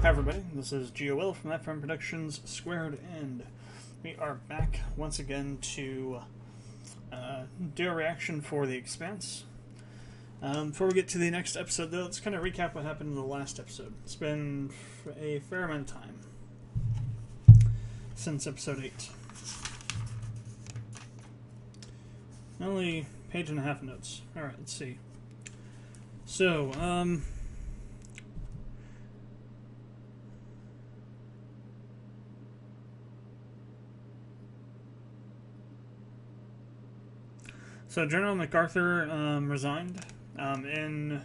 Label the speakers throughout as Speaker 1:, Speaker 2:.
Speaker 1: Hi everybody, this is GeoWill from Productions², and we are back once again to do a reaction for the Expanse. Before we get to the next episode though, let's kind of recap what happened in the last episode. It's been a fair amount of time since episode 8. Only page and a half notes. Alright, let's see. So, General MacArthur resigned in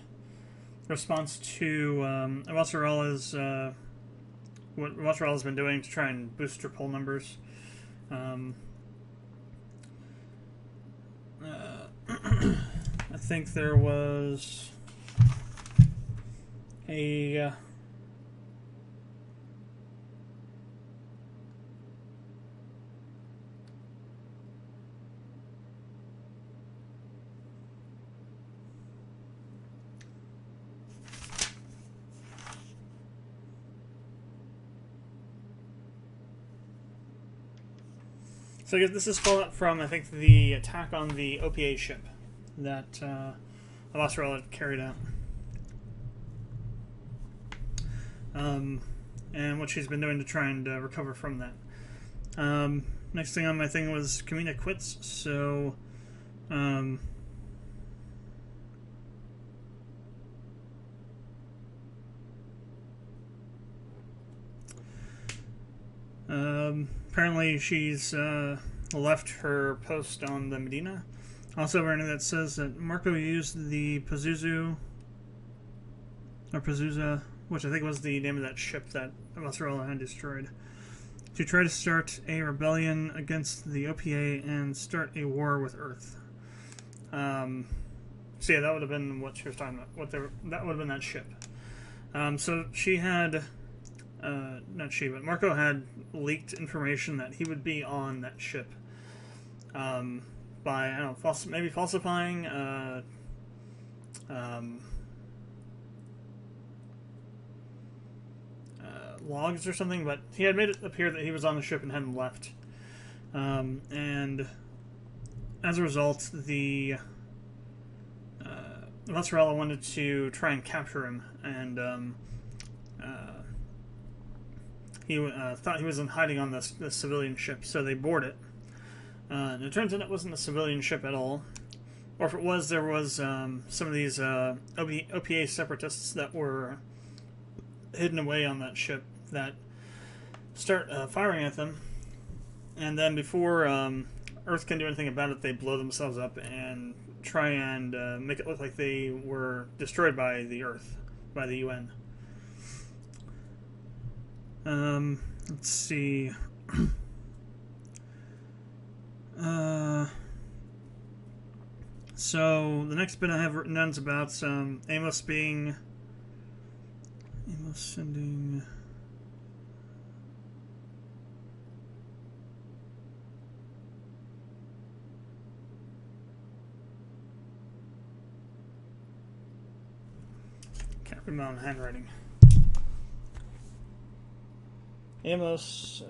Speaker 1: response to what Mozzarella been doing to try and boost her poll numbers. I think there was a So I guess this is followed from, I think, the attack on the OPA ship that Mozzarella carried out. And what she's been doing to try and recover from that. Next thing on my thing was Kamina quits, so apparently she's left her post on the Medina. Also, learning that says that Marco used the Pazuzu, which I think was the name of that ship that Mozzarella had destroyed, to try to start a rebellion against the OPA and start a war with Earth. So yeah, that would have been what she was talking about. That would have been that ship. So she had, not she, but Marco had leaked information that he would be on that ship. By, I don't know, maybe falsifying logs or something, but he had made it appear that he was on the ship and hadn't left. And as a result, the Mozzarella wanted to try and capture him, and he thought he was in hiding on this civilian ship, so they board it. And it turns out it wasn't a civilian ship at all. Or if it was, there was some of these OPA separatists that were hidden away on that ship that start firing at them. And then before Earth can do anything about it, they blow themselves up and try and make it look like they were destroyed by the Earth, by the UN. Let's see. So the next bit I have written down is about Amos sending can't read my own handwriting. Amos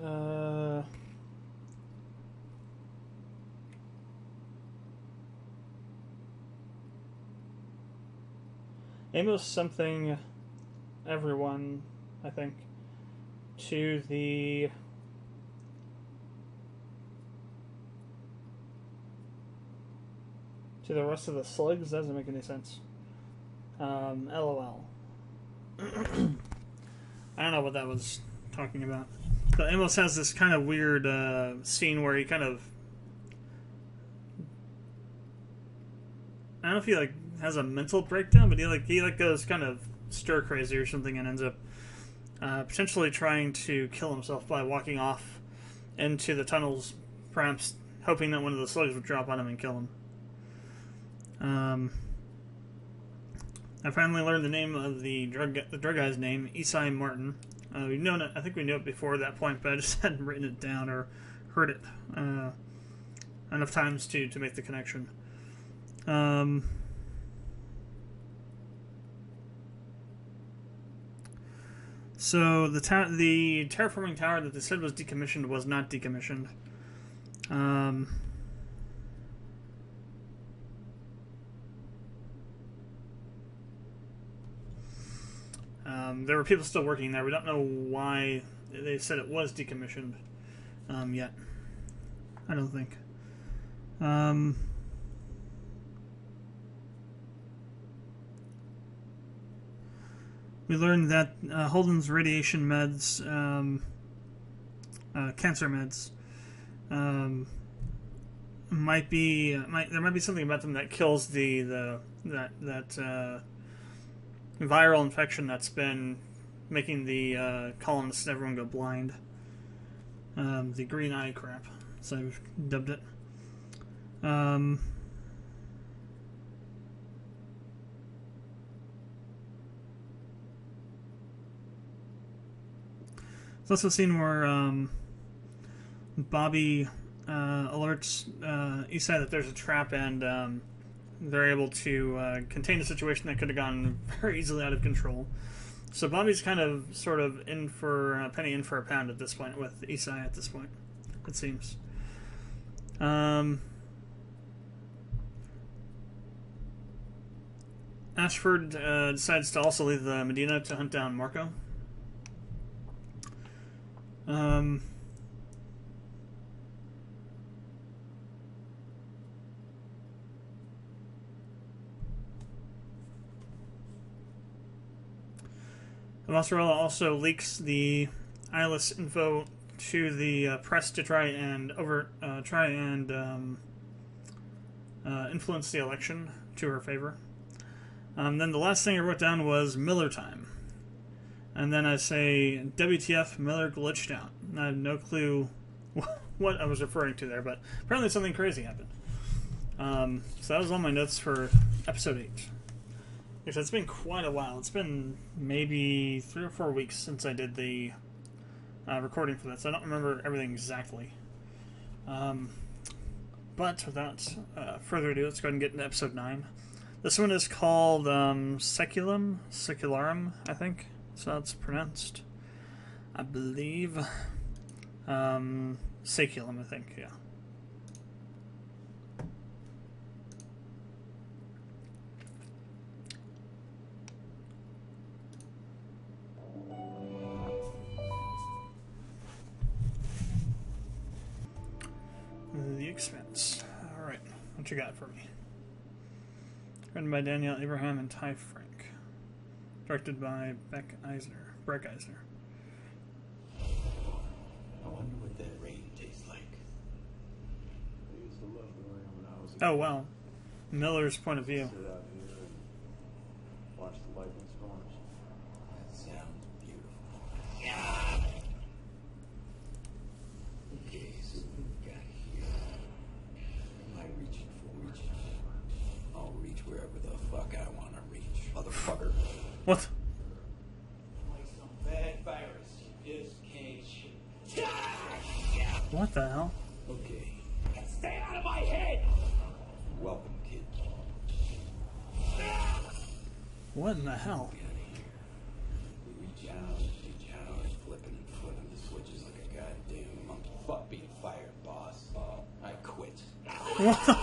Speaker 1: something everyone, I think, to the rest of the slugs. Doesn't make any sense. LOL. I don't know what that was talking about. But Amos has this kind of weird scene where he kind of, I don't know if he like has a mental breakdown, but he goes kind of stir crazy or something and ends up potentially trying to kill himself by walking off into the tunnels, perhaps hoping that one of the slugs would drop on him and kill him. I finally learned the name of the drug guy's name, Isai Martin. We've known it. I think we knew it before that point, but I just hadn't written it down or heard it enough times to make the connection. So the terraforming tower that they said was decommissioned was not decommissioned. There were people still working there. We don't know why they said it was decommissioned yet. I don't think. We learned that Holden's radiation meds, cancer meds, there might be something about them that kills that viral infection that's been making the colonists and everyone go blind. The green eye crap, so I've dubbed it. There's also a scene where Bobby alerts Isai that there's a trap, and they're able to contain a situation that could have gone very easily out of control. So Bobby's kind of sort of in for a penny, in for a pound at this point with Isai at this point, it seems. Ashford decides to also leave the Medina to hunt down Marco. Mozzarella also leaks the eyeless info to the press to try and influence the election to her favor. Then the last thing I wrote down was Miller time. And then I say, WTF, Miller glitched out. I have no clue what I was referring to there, but apparently something crazy happened. So that was all my notes for episode 8. Because it's been quite a while. It's been maybe 3 or 4 weeks since I did the recording for that, so I don't remember everything exactly. But without further ado, let's go ahead and get into episode 9. This one is called Saecularum, I think. So it's pronounced, I believe. Saeculum, I think, yeah. The Expanse. Alright, what you got for me? Written by Danielle Abraham and Ty Frank. Directed by Breck Eisner.
Speaker 2: I wonder what that rain tastes like.
Speaker 3: I used to love the rain when I was a
Speaker 1: Oh, wow. Miller's point of view.
Speaker 3: Sit out here and watch the lightning storms.
Speaker 2: That sounds beautiful. Okay, so what we got here? Am I reaching for reaching? I'll reach wherever the fuck I want to reach, motherfucker.
Speaker 1: What?
Speaker 2: Like some bad virus, you just can't shoot.
Speaker 1: What the hell?
Speaker 2: Okay. Stay out of my head! Welcome, kid.
Speaker 1: What in the hell?
Speaker 2: Get out of here. We reach out, flipping and flipping the switches like a goddamn monkey. Fuck being fired, boss. I quit.
Speaker 1: What the?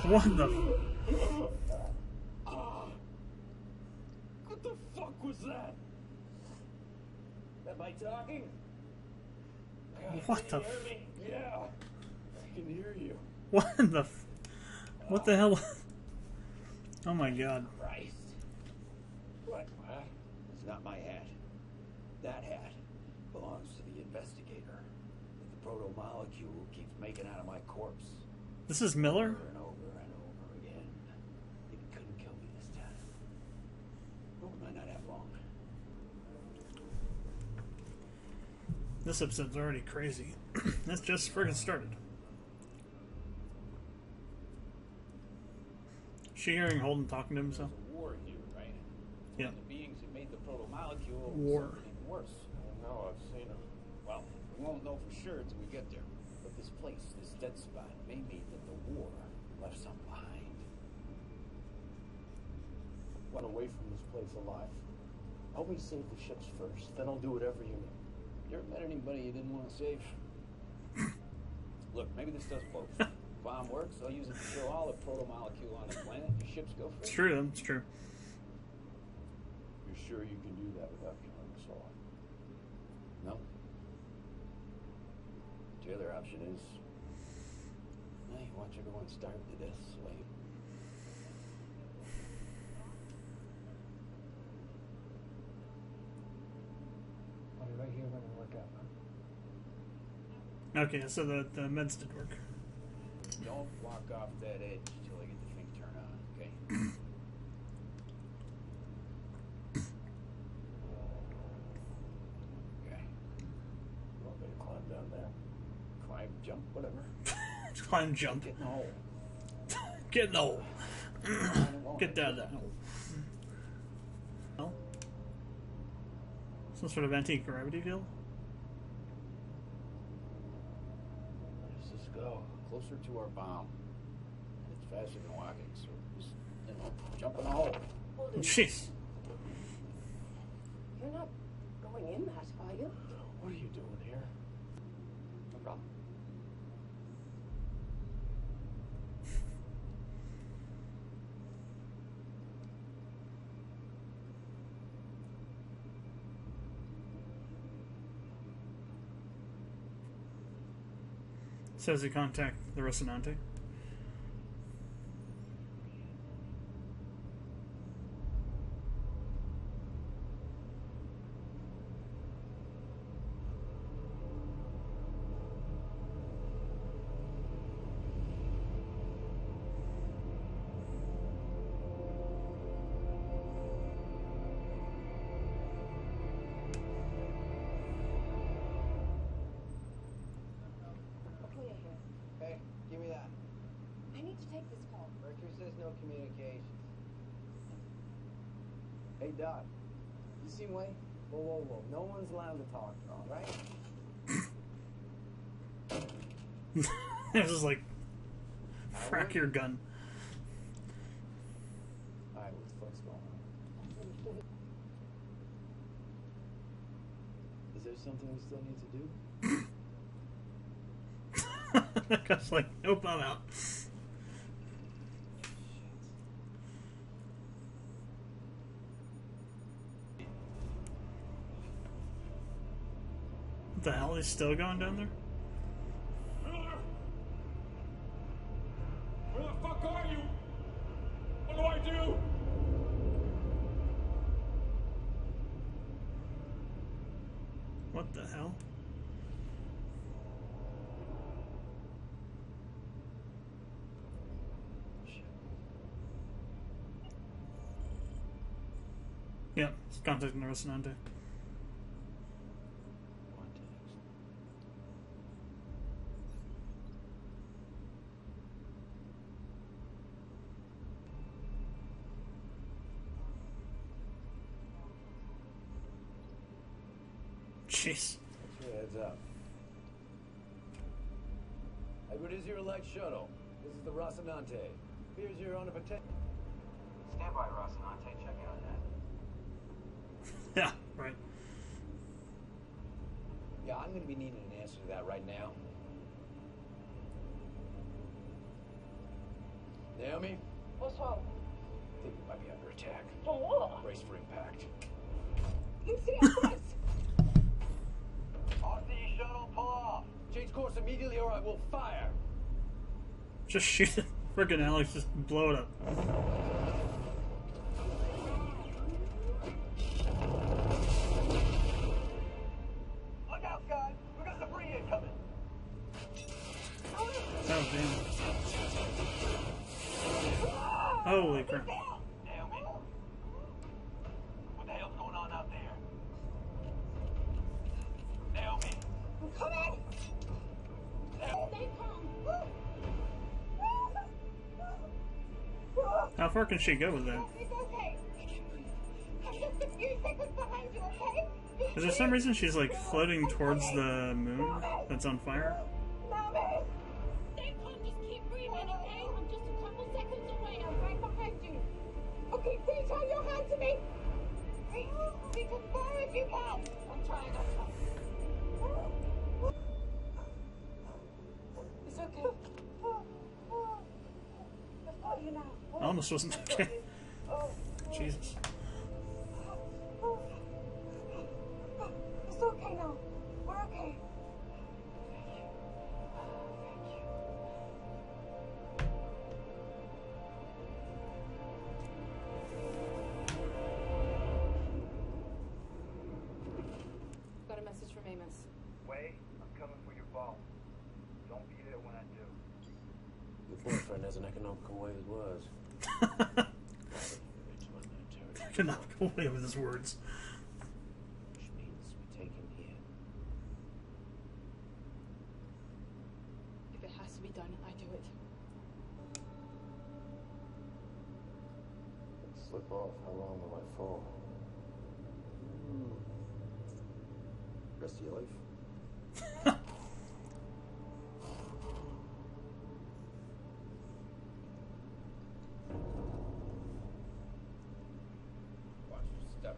Speaker 1: What the?
Speaker 3: What the fuck was that? Am I talking?
Speaker 1: What the?
Speaker 3: Hear me? Yeah. I can hear you.
Speaker 1: What in the? What the hell? Oh my god.
Speaker 3: Christ. What? It's not my hat. That hat belongs to the investigator. The proto-molecule keeps making out of my corpse.
Speaker 1: This is Miller?
Speaker 3: Over and over and over again. It couldn't kill me this time. Well, it might not have long.
Speaker 1: This episode's already crazy. That's just friggin' started. She hearing Holden talking to himself?
Speaker 4: There's a war here, right?
Speaker 1: Yeah.
Speaker 4: And the beings who made the proto-molecule
Speaker 1: War.
Speaker 4: something worse.
Speaker 3: No, I've seen him.
Speaker 4: Well, we won't know for sure until we get there. But this place, this dead spot, may mean that the war left some behind.
Speaker 3: Went away from this place alive.
Speaker 4: Help me save the ships first, then I'll do whatever you need.
Speaker 3: You ever met anybody you didn't want to save? Look, maybe this does both. Bomb works, I'll use it to kill all the proto-molecule on the planet. Your ships go free.
Speaker 1: It's true, that's true.
Speaker 4: You're sure you can do that without killing us all?
Speaker 3: No. The other option is, hey, watch everyone starve to death, slave.
Speaker 5: I'll be right here when we work out, huh?
Speaker 1: Okay, so the meds did work.
Speaker 3: Don't walk off that edge till I get the thing turned on, okay? Okay.
Speaker 4: You want me to climb down there?
Speaker 3: Climb, jump, whatever.
Speaker 1: Just climb, jump.
Speaker 3: Get in the hole.
Speaker 1: Get in the hole. Get down that hole. Well, some sort of anti-gravity field?
Speaker 3: Where does this go? Closer to our bomb. It's faster than walking, so just, jump in the hole.
Speaker 6: Hold it.
Speaker 1: Jeez.
Speaker 6: You're not going in that, are you?
Speaker 4: What are you doing here?
Speaker 3: No problem.
Speaker 1: Says you contact the Rocinante.
Speaker 6: Clear here.
Speaker 7: Hey, give me that.
Speaker 6: I need to take this call.
Speaker 7: Mercury says no communications.
Speaker 3: Hey, Doc.
Speaker 7: You seen Wayne? Whoa, whoa, whoa. No one's allowed to talk, all right?
Speaker 1: It's just like, frack your gun.
Speaker 4: Alright, what the fuck's going on? Is there something we still need to do?
Speaker 1: That guy's like, nope, I'm out. What the hell? He's still going down there?
Speaker 8: Where the fuck are you? What do I do?
Speaker 1: What the hell? Yeah, it's contacting the Rocinante. Jeez.
Speaker 3: What's your heads up? Edward is your light shuttle. This is the Rocinante. Here's your own potential.
Speaker 7: Stand by, Rocinante. Check out that.
Speaker 1: Yeah, right.
Speaker 3: Yeah, I'm gonna be needing an answer to that right now. Naomi?
Speaker 6: What's wrong?
Speaker 3: I think we might be under attack.
Speaker 6: From what?
Speaker 3: Brace for impact.
Speaker 6: Lucy, Alex!
Speaker 3: RC shuttle, pull off. Change course immediately or I will fire.
Speaker 1: Just shoot it. Frickin' Alex, just blow it up.
Speaker 3: Look out, guys. We got debris incoming.
Speaker 1: Oh, damn. Holy crap.
Speaker 3: Naomi? What the hell's going on out there? Naomi?
Speaker 6: I'm coming! Stay calm.
Speaker 1: How far can she go with that?
Speaker 6: It's okay. I'm just a few seconds behind you, okay?
Speaker 1: Is there some reason she's like floating towards the moon that's on fire?
Speaker 6: Mommy! Stay calm, just keep breathing, okay? I'm just a couple seconds away. I'm right behind you. Okay, please hold your hand to me. We can go if you can. I'm trying. It's okay. I've got you now.
Speaker 1: I almost wasn't okay. Jesus.
Speaker 6: It's okay now. We're okay.
Speaker 9: Got a message from Amos.
Speaker 10: Way, I'm coming for your ball. Don't be there when I do.
Speaker 11: Your boyfriend has an economical way with words.
Speaker 1: Cannot go away with his words.
Speaker 11: Which means we take him here.
Speaker 9: If it has to be done, I do it.
Speaker 11: Slip off. How long will I fall?
Speaker 3: Rest of your life.
Speaker 4: Watch your step.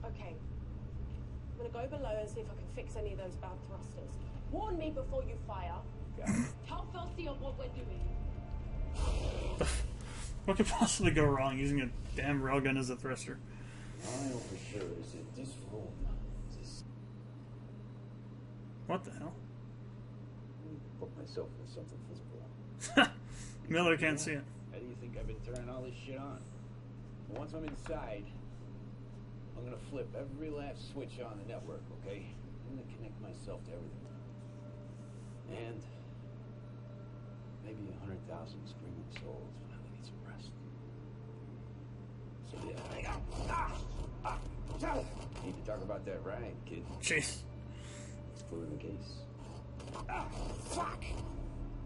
Speaker 12: Okay. I'm gonna go below and see if I can fix any of those bad thrusters. Warn me before you fire.
Speaker 6: Tell Felsia what we're doing.
Speaker 1: What could possibly go wrong using a damn railgun as a thruster?
Speaker 2: All I know for sure is that this room is
Speaker 1: What the hell?
Speaker 3: Put myself into something physical.
Speaker 1: Miller can't see it.
Speaker 4: How do you think I've been turning all this shit on? But once I'm inside, I'm gonna flip every last switch on the network, okay? I'm gonna connect myself to everything. And maybe 100,000 screaming souls finally need some rest. So yeah, need to talk about that ride, kid.
Speaker 1: Jeez.
Speaker 3: It's clear the case.
Speaker 4: Fuck!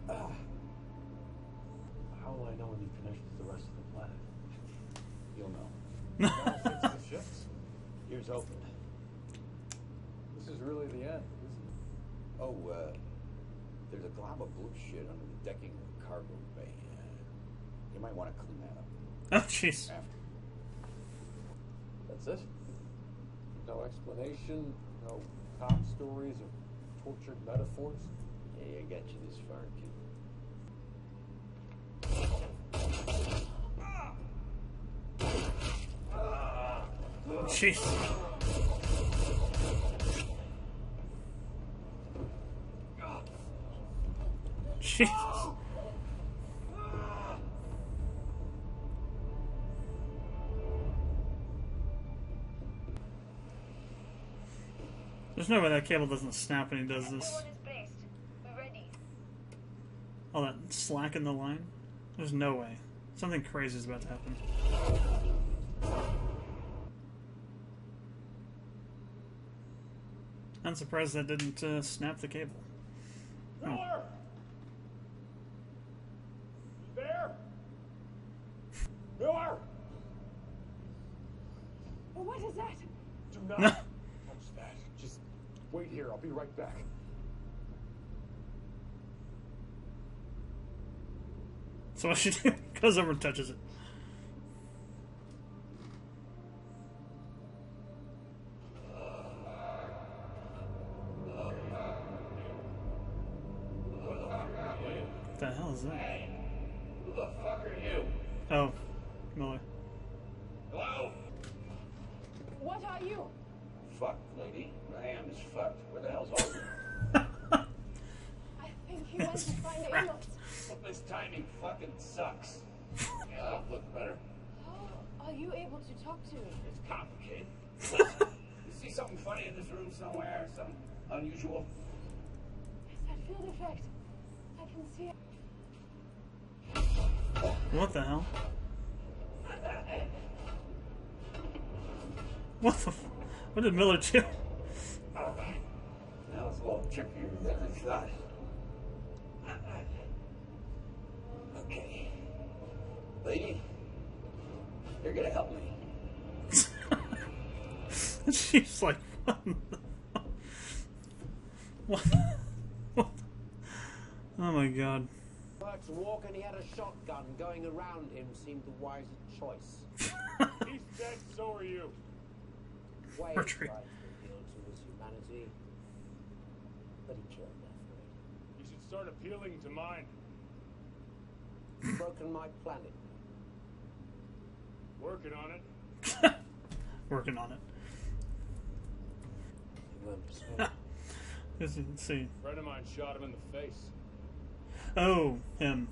Speaker 11: How will I know when you connect to the rest of the planet?
Speaker 4: You'll know.
Speaker 10: Gotta fix the ships.
Speaker 4: Ears open.
Speaker 10: This is really the end, isn't it?
Speaker 4: Oh, there's a glob of blue shit under the decking of the cargo bay. You might want to clean that up.
Speaker 1: Oh, jeez.
Speaker 4: After.
Speaker 10: That's it? No explanation, no top stories of tortured metaphors?
Speaker 4: Hey, I got you this far, kid.
Speaker 1: Jeez. Jesus. There's no way that cable doesn't snap when he does this.
Speaker 6: Everyone is braced. We're ready.
Speaker 1: All that slack in the line? There's no way. Something crazy is about to happen. I'm surprised that didn't snap the cable.
Speaker 8: Miller! You there? Miller!
Speaker 12: Well, what is that?
Speaker 10: Do not
Speaker 1: No.
Speaker 10: touch that. Just wait here. I'll be right back.
Speaker 1: So what she do? Goes over and touches it. What the hell is that?
Speaker 3: Who the fuck are you?
Speaker 1: Oh, Miller.
Speaker 3: Hello?
Speaker 12: What are you?
Speaker 3: Fuck, lady. I am as fucked. Where the hell's all
Speaker 12: I think he went to find Amos.
Speaker 3: But this timing fucking sucks. Yeah, I'll look better.
Speaker 12: How are you able to talk to me?
Speaker 3: It's complicated. Listen, you see something funny in this room somewhere? Something unusual?
Speaker 12: It's that field effect. I can see it.
Speaker 1: What the hell? What the? What did Miller do?
Speaker 3: Now it's a little trickier than I thought. Okay. Lady, you're gonna help me.
Speaker 1: She's like, what? What? What? Oh my god.
Speaker 3: clerk's walk and he had a shotgun. Going around him seemed the wiser choice.
Speaker 8: He's dead, so are you.
Speaker 3: Wade tried
Speaker 1: Retreat.
Speaker 3: to appeal to his humanity, but he killed after it.
Speaker 8: You should start appealing to mine.
Speaker 3: Broken my planet.
Speaker 8: Working on it.
Speaker 1: Working on it.
Speaker 11: You weren't persuaded.
Speaker 1: Let's see.
Speaker 8: A friend of mine shot him in the face.
Speaker 1: Oh, him.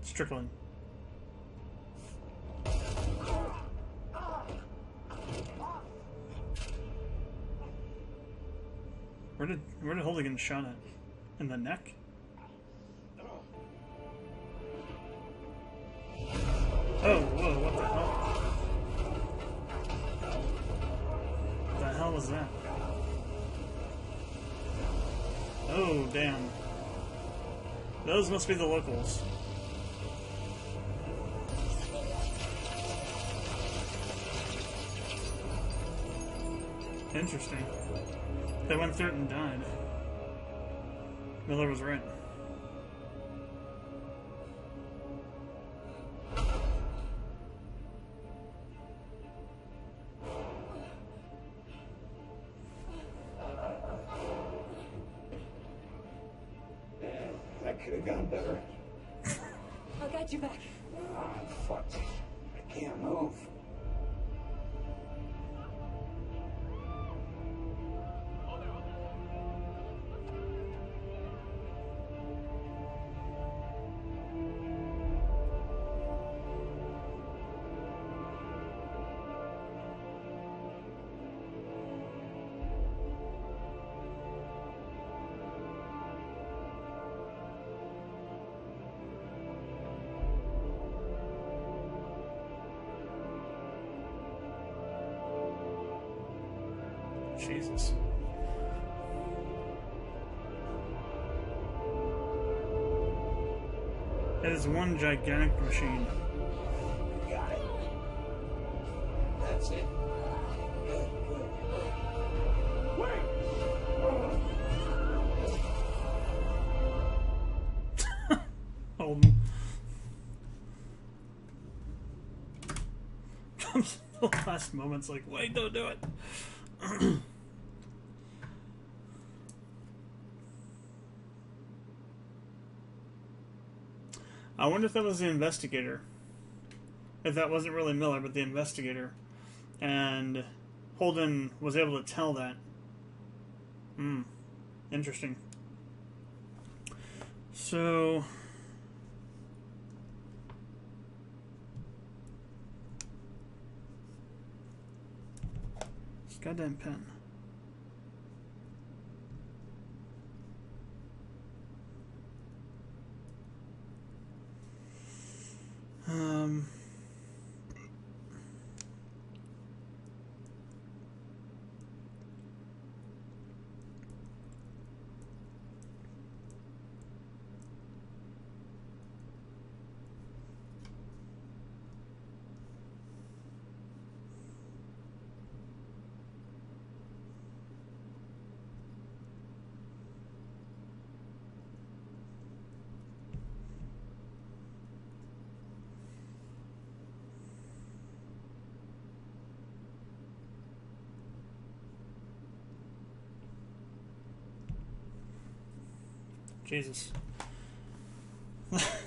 Speaker 1: Strickland. Where did Holden get shot at? In the neck? Oh, whoa, what the hell? What the hell was that? Oh, damn. Those must be the locals. Interesting. They went through it and died. Miller was right.
Speaker 2: That could have gone better.
Speaker 12: I'll get you back.
Speaker 2: I'm fucked. I can't move.
Speaker 1: Jesus. That is one gigantic machine.
Speaker 2: Got it. That's it. Good, good.
Speaker 1: Holden. Comes the last moments like, wait, don't do it. I wonder if that was the investigator. If that wasn't really Miller, but the investigator. And Holden was able to tell that. Interesting. So... this goddamn pen. Jesus.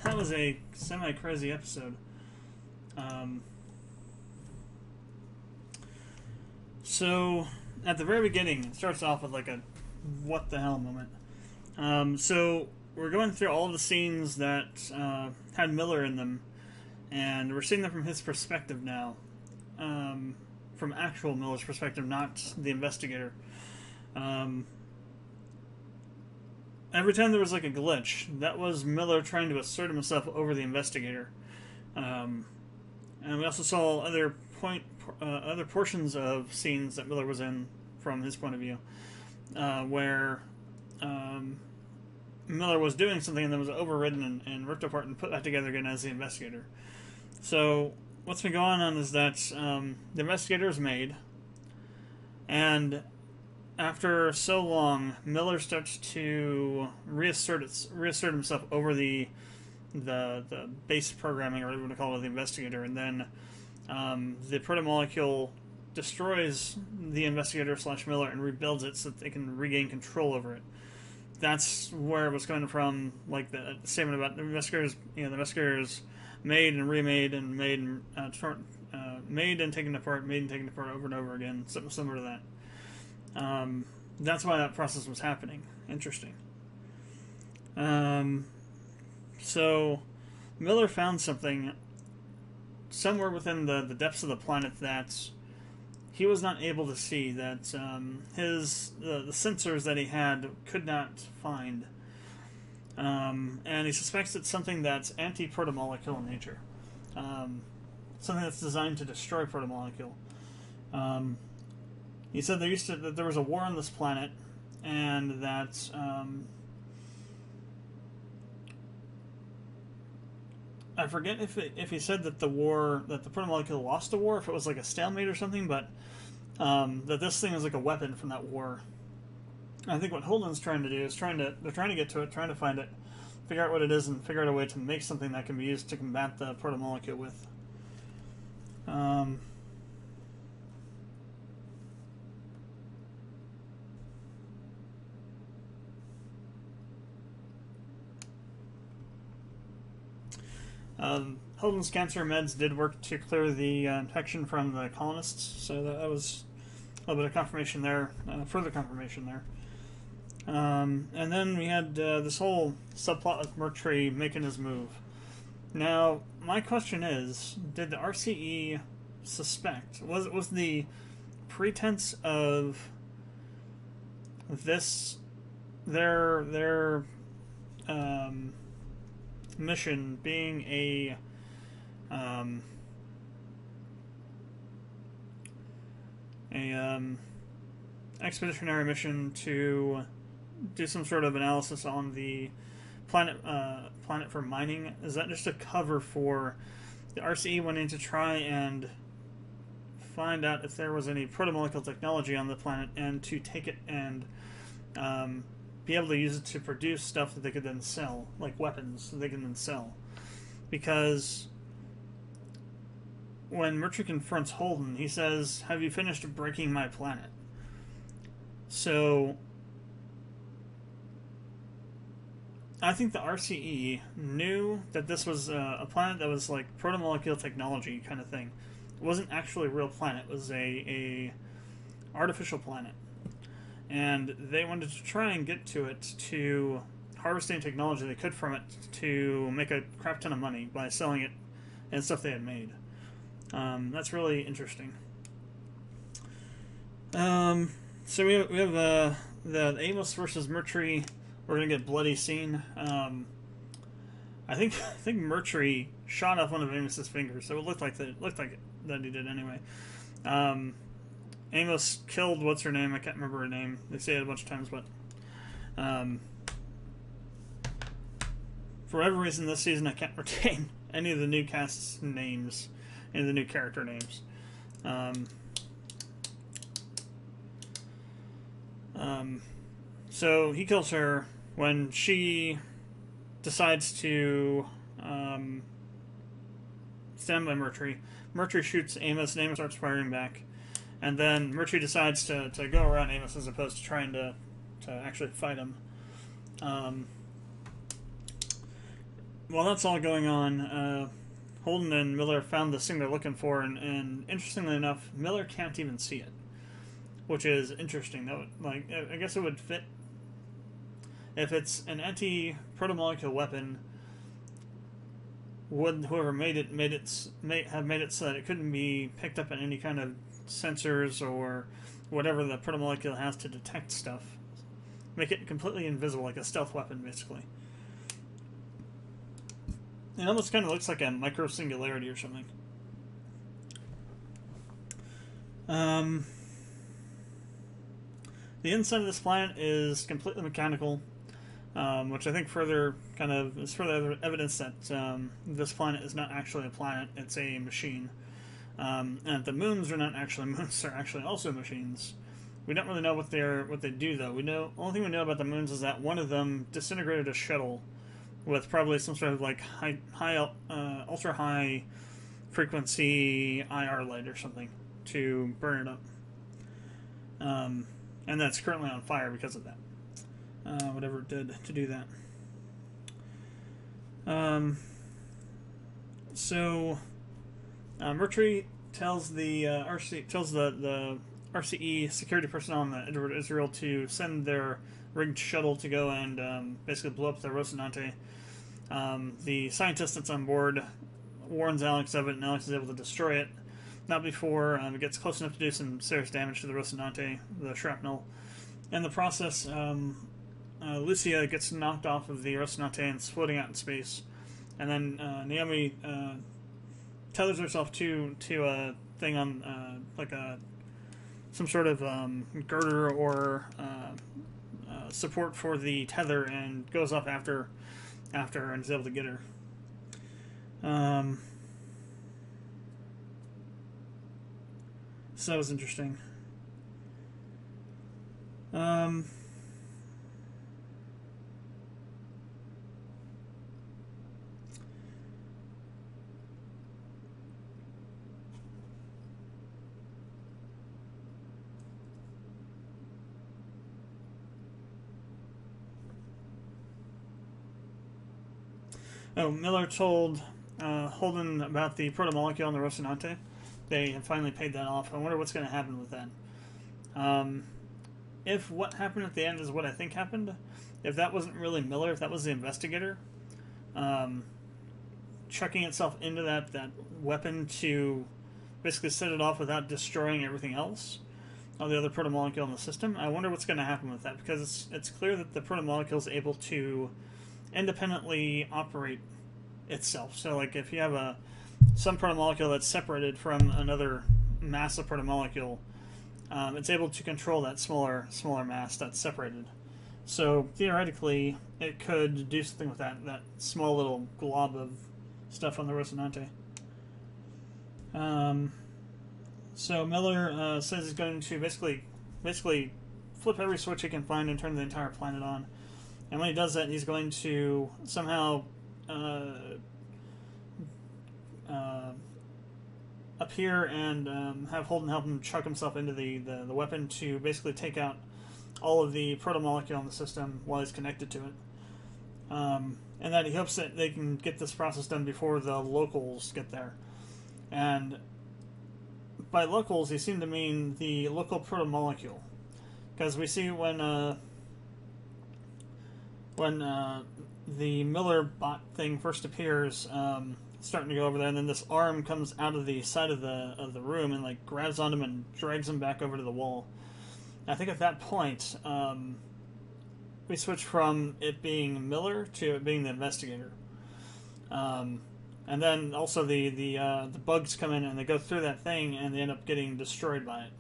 Speaker 1: That was a semi-crazy episode. So, at the very beginning, it starts off with like a what the hell moment. So, we're going through all the scenes that had Miller in them, and we're seeing them from his perspective now. From actual Miller's perspective, not the investigator. Every time there was like a glitch, that was Miller trying to assert himself over the investigator. And we also saw other portions of scenes that Miller was in from his point of view, where Miller was doing something and then was overridden and ripped apart and put back together again as the investigator. So what's been going on is that the investigator is made, and after so long, Miller starts to reassert himself over the base programming, or whatever you want to call it, the investigator, and then the protomolecule destroys the investigator / Miller and rebuilds it so that they can regain control over it. That's where it was coming from, like the statement about the investigators. The investigators made and remade and made and made and taken apart over and over again, something similar to that. That's why that process was happening. Interesting. So Miller found something somewhere within the depths of the planet that he was not able to see, that the sensors that he had could not find. And he suspects it's something that's anti-protomolecule in nature. Something that's designed to destroy protomolecule. He said that there was a war on this planet, and that I forget if he said that the protomolecule lost the war, if it was like a stalemate or something, but that this thing is like a weapon from that war. I think what Holden's trying to do is they're trying to get to it, trying to find it, figure out what it is, and figure out a way to make something that can be used to combat the protomolecule with. Holden's cancer meds did work to clear the infection from the colonists, so that was a little bit of confirmation there, further confirmation there. And then we had this whole subplot with Mercury making his move. Now, my question is, did the RCE suspect, was the pretense of this their mission being a expeditionary mission to do some sort of analysis on the planet for mining? Is that just a cover for the RCE wanting to try and find out if there was any protomolecule technology on the planet, and to take it and be able to use it to produce stuff that they could then sell, like weapons that they can then sell? Because when Mercury confronts Holden, he says, "Have you finished breaking my planet?" So I think the RCE knew that this was a planet that was like protomolecule technology kind of thing. It wasn't actually a real planet. It was a artificial planet. And they wanted to try and get to it to harvest any technology they could from it to make a crap ton of money by selling it and stuff they had made. That's really interesting. So we have the Amos versus Mercury. We're gonna get bloody scene. I think Mercury shot off one of Amos's fingers, so it looked like that he did anyway. Amos killed what's her name? I can't remember her name. They say it a bunch of times, but for whatever reason this season I can't retain any of the new cast's names, any of the new character names. So he kills her when she decides to stand by Mercury. Mercury shoots Amos, and Amos starts firing back. And then Mercury decides to go around Amos as opposed to trying to actually fight him. While that's all going on, Holden and Miller found this thing they're looking for, and interestingly enough, Miller can't even see it, which is interesting. That I guess it would fit if it's an anti-protomolecule weapon. Would whoever made it have made it so that it couldn't be picked up in any kind of sensors or whatever the protomolecule has to detect stuff. Make it completely invisible, like a stealth weapon, basically. It almost kind of looks like a micro-singularity or something. The inside of this planet is completely mechanical, which I think is further evidence that this planet is not actually a planet, it's a machine. And the moons are not actually moons, they're actually also machines. We don't really know what they do though. Only thing we know about the moons is that one of them disintegrated a shuttle with probably some sort of like ultra high frequency IR light or something to burn it up. And that's currently on fire because of that. Whatever it did to do that. So Mercury tells the RCE security personnel on the Edward Israel to send their rigged shuttle to go and basically blow up the Rocinante. The scientist that's on board warns Alex of it, and Alex is able to destroy it. Not before it gets close enough to do some serious damage to the Rocinante, the shrapnel. In the process, Lucia gets knocked off of the Rocinante and is floating out in space. And then Naomi tethers herself to a thing on some sort of girder or support for the tether, and goes up after her and is able to get her. So that was interesting. Miller told Holden about the protomolecule on the Rocinante. They have finally paid that off. I wonder what's going to happen with that. If what happened at the end is what I think happened, if that wasn't really Miller, if that was the investigator, chucking itself into that weapon to basically set it off without destroying everything else, all the other protomolecule in the system, I wonder what's going to happen with that, because it's clear that the protomolecule is able to independently operate itself. So like if you have some protomolecule that's separated from another massive protomolecule, it's able to control that smaller mass that's separated. So theoretically it could do something with that small little glob of stuff on the Rocinante. So Miller says he's going to basically flip every switch he can find and turn the entire planet on. And when he does that, he's going to somehow appear and have Holden help him chuck himself into the weapon to basically take out all of the protomolecule in the system while he's connected to it. And that he hopes that they can get this process done before the locals get there. And by locals, he seemed to mean the local protomolecule. Because we see when the Miller bot thing first appears, starting to go over there, and then this arm comes out of the side of the room and like grabs on him and drags him back over to the wall. I think at that point we switch from it being Miller to it being the investigator, and then also the bugs come in and they go through that thing and they end up getting destroyed by it,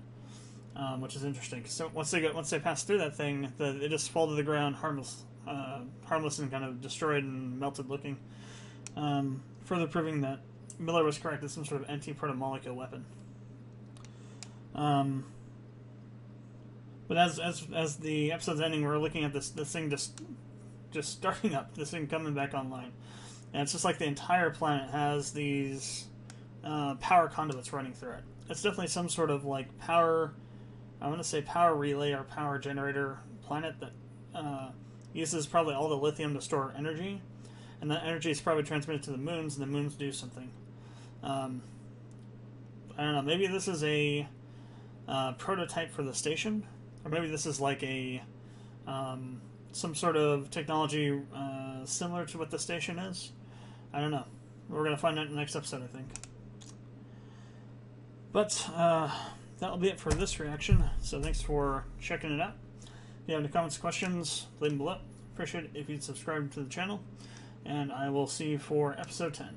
Speaker 1: which is interesting. So once they pass through that thing, they just fall to the ground harmless and kind of destroyed and melted looking. Further proving that Miller was correct. It's some sort of anti-protomolecule weapon. But as the episode's ending, we're looking at this thing just starting up, this thing coming back online, and it's just like the entire planet has these power conduits running through it. It's definitely some sort of like power. I want to say power relay or power generator planet that uses probably all the lithium to store energy. And that energy is probably transmitted to the moons, and the moons do something. I don't know. Maybe this is a prototype for the station, or maybe this is like a some sort of technology similar to what the station is. I don't know. We're gonna find out in the next episode, I think. But that'll be it for this reaction. So thanks for checking it out. If you have any comments, questions, leave them below. Appreciate it if you'd subscribe to the channel. And I will see you for episode 10.